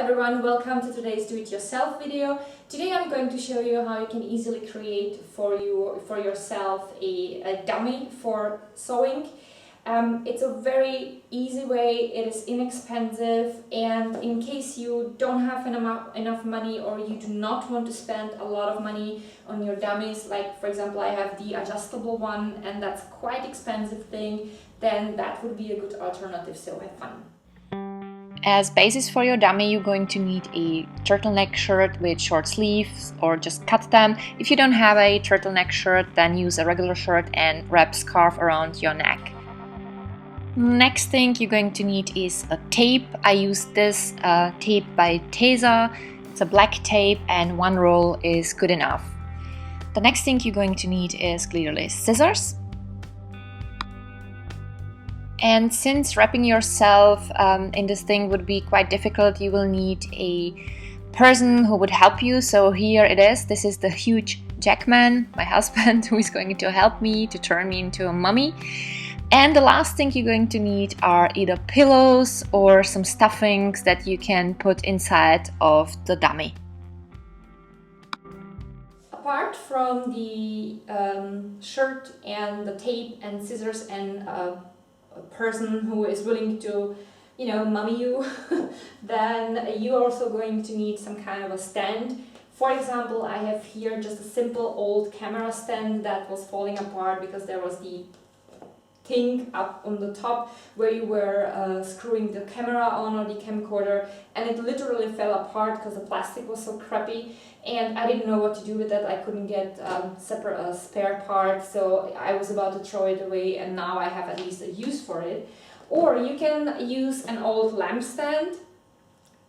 everyone, welcome to today's do-it-yourself video. Today I'm going to show you how you can easily create for yourself a dummy for sewing. It's a very easy way, it is inexpensive, and in case you don't have enough money or you do not want to spend a lot of money on your dummies, like for example I have the adjustable one and that's quite expensive thing, then that would be a good alternative, so have fun. As basis for your dummy, you're going to need a turtleneck shirt with short sleeves or just cut them. If you don't have a turtleneck shirt, then use a regular shirt and wrap scarf around your neck. Next thing you're going to need is a tape. I use this tape by Tesa. It's a black tape and one roll is good enough. The next thing you're going to need is clearly scissors. And since wrapping yourself in this thing would be quite difficult, you will need a person who would help you. So here it is. This is the huge Jackman, my husband, who is going to help me to turn me into a mummy. And the last thing you're going to need are either pillows or some stuffings that you can put inside of the dummy. Apart from the shirt and the tape and scissors and a person who is willing to, mummy you, then you're also going to need some kind of a stand. For example, I have here just a simple old camera stand that was falling apart because there was the thing up on the top where you were screwing the camera on or the camcorder, and it literally fell apart because the plastic was so crappy and I didn't know what to do with it. I couldn't get a spare part, so I was about to throw it away, and now I have at least a use for it. Or you can use an old lamp stand,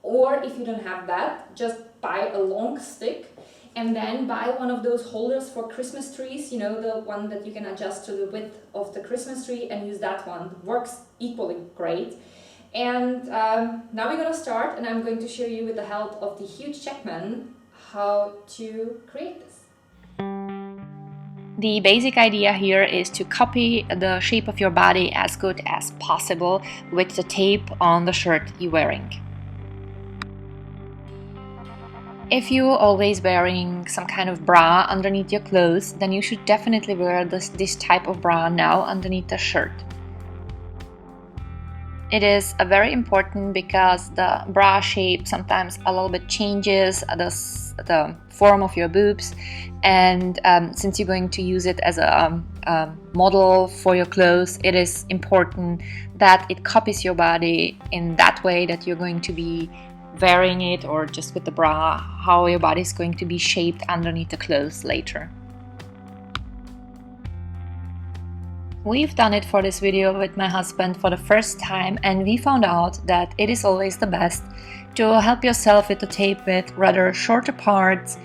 or if you don't have that, just buy a long stick and then buy one of those holders for Christmas trees, the one that you can adjust to the width of the Christmas tree, and use that one. It works equally great. And now we're gonna start, and I'm going to show you with the help of the huge Jackman how to create this. The basic idea here is to copy the shape of your body as good as possible with the tape on the shirt you're wearing. If you're always wearing some kind of bra underneath your clothes, then you should definitely wear this type of bra now underneath the shirt. It is very important because the bra shape sometimes a little bit changes the form of your boobs, and since you're going to use it as a model for your clothes, it is important that it copies your body in that way that you're going to be wearing it, or just with the bra, how your body is going to be shaped underneath the clothes later. We've done it for this video with my husband for the first time, and we found out that it is always the best to help yourself with the tape with rather shorter parts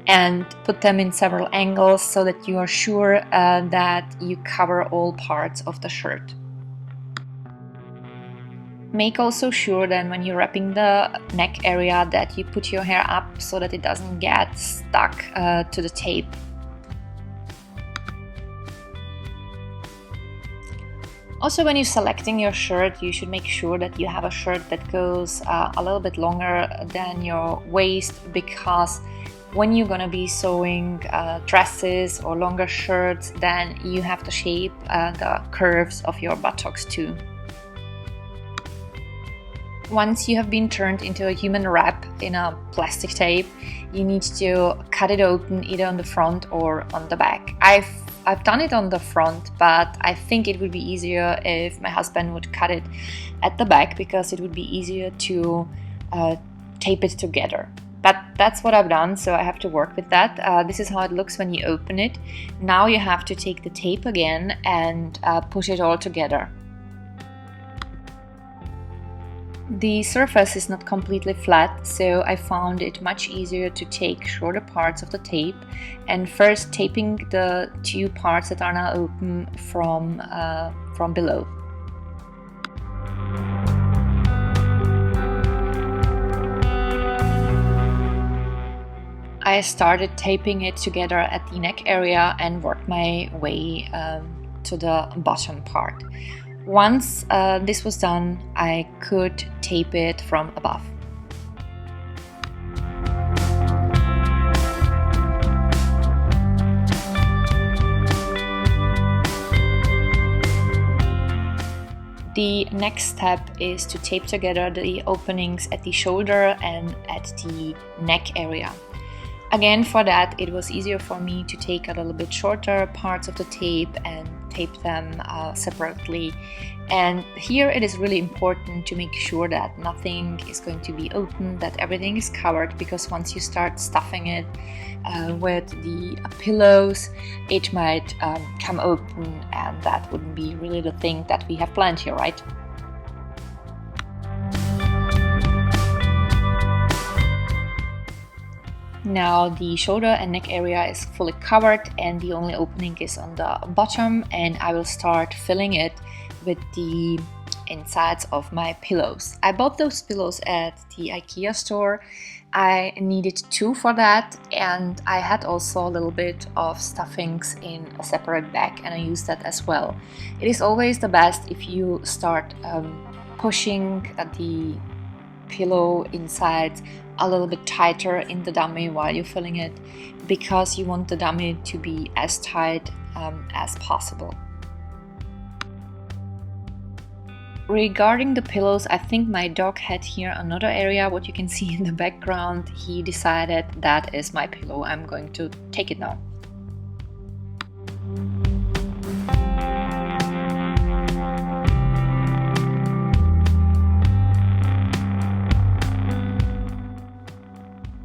and put them in several angles so that you are sure that you cover all parts of the shirt. Make also sure that when you're wrapping the neck area that you put your hair up so that it doesn't get stuck to the tape. Also, when you're selecting your shirt, you should make sure that you have a shirt that goes a little bit longer than your waist, because when you're gonna be sewing dresses or longer shirts, then you have to shape the curves of your buttocks too. Once you have been turned into a human wrap in a plastic tape, you need to cut it open either on the front or on the back. I've done it on the front, but I think it would be easier if my husband would cut it at the back, because it would be easier to tape it together. But that's what I've done, so I have to work with that. This is how it looks when you open it. Now you have to take the tape again and push it all together. The surface is not completely flat, so I found it much easier to take shorter parts of the tape and first taping the two parts that are now open from below. I started taping it together at the neck area and worked my way to the bottom part. Once this was done, I could tape it from above. The next step is to tape together the openings at the shoulder and at the neck area. Again, for that, it was easier for me to take a little bit shorter parts of the tape and tape them separately. And here it is really important to make sure that nothing is going to be open, that everything is covered, because once you start stuffing it with the pillows, it might come open, and that wouldn't be really the thing that we have planned here, right? Now the shoulder and neck area is fully covered and the only opening is on the bottom, and I will start filling it with the insides of my pillows. I bought those pillows at the IKEA store. I needed 2 for that, and I had also a little bit of stuffings in a separate bag, and I used that as well. It is always the best if you start pushing the pillow inside a little bit tighter in the dummy while you're filling it, because you want the dummy to be as tight as possible. Regarding the pillows, I think my dog had here another area, what you can see in the background. He decided that is my pillow, I'm going to take it now.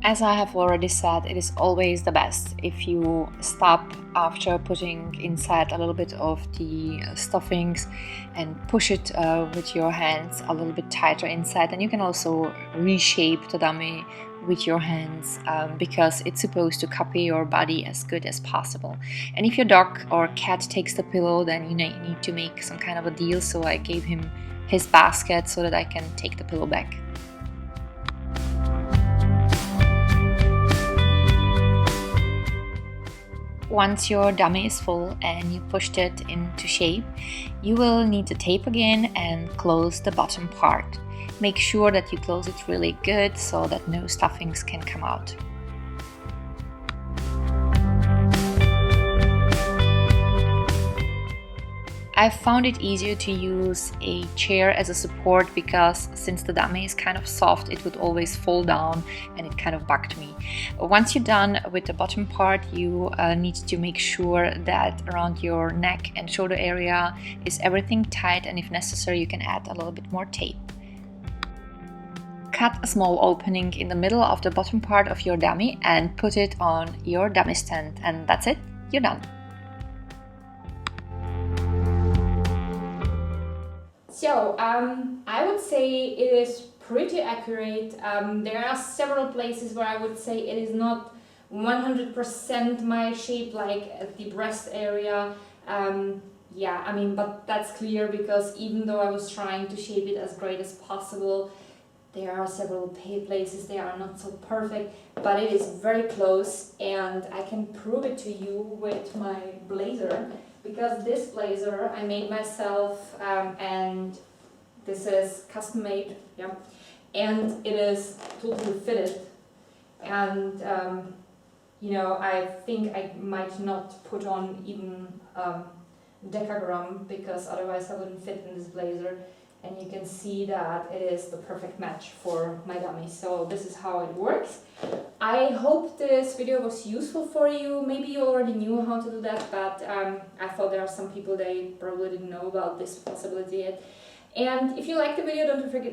As I have already said, it is always the best if you stop after putting inside a little bit of the stuffings and push it with your hands a little bit tighter inside. And you can also reshape the dummy with your hands because it's supposed to copy your body as good as possible. And if your dog or cat takes the pillow, then you need to make some kind of a deal. So I gave him his basket so that I can take the pillow back. Once your dummy is full and you pushed it into shape, you will need to tape again and close the bottom part. Make sure that you close it really good so that no stuffings can come out. I found it easier to use a chair as a support because since the dummy is kind of soft, it would always fall down and it kind of bugged me. Once you're done with the bottom part, you need to make sure that around your neck and shoulder area is everything tight, and if necessary you can add a little bit more tape. Cut a small opening in the middle of the bottom part of your dummy and put it on your dummy stand, and that's it, you're done. So, I would say it is pretty accurate. There are several places where I would say it is not 100% my shape, like at the breast area. Yeah, I mean, but that's clear because even though I was trying to shape it as great as possible, there are several places they are not so perfect, but it is very close, and I can prove it to you with my blazer. Because this blazer I made myself, and this is custom made, yeah, and it is totally fitted, and you know, I think I might not put on even decagram because otherwise I wouldn't fit in this blazer, and you can see that it is the perfect match for my dummy. So this is how it works. I hope this video was useful for you. Maybe you already knew how to do that, but I thought there are some people they probably didn't know about this possibility yet. And if you like the video,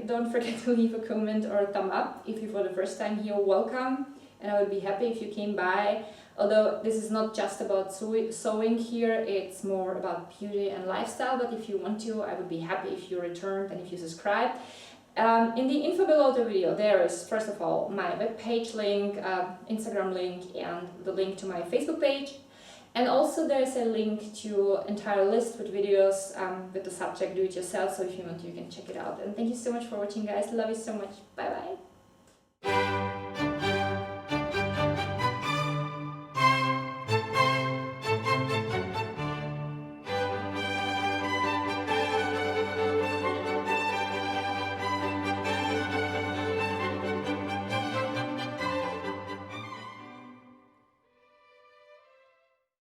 don't forget to leave a comment or a thumb up. If you're for the first time here, welcome, and I would be happy if you came by. Although this is not just about sewing here, it's more about beauty and lifestyle, but if you want to, I would be happy if you returned and if you subscribed. In the info below the video, there is, first of all, my webpage link, Instagram link, and the link to my Facebook page. And also there is a link to entire list with videos with the subject do it yourself, so if you want to, you can check it out. And thank you so much for watching, guys. Love you so much. Bye bye.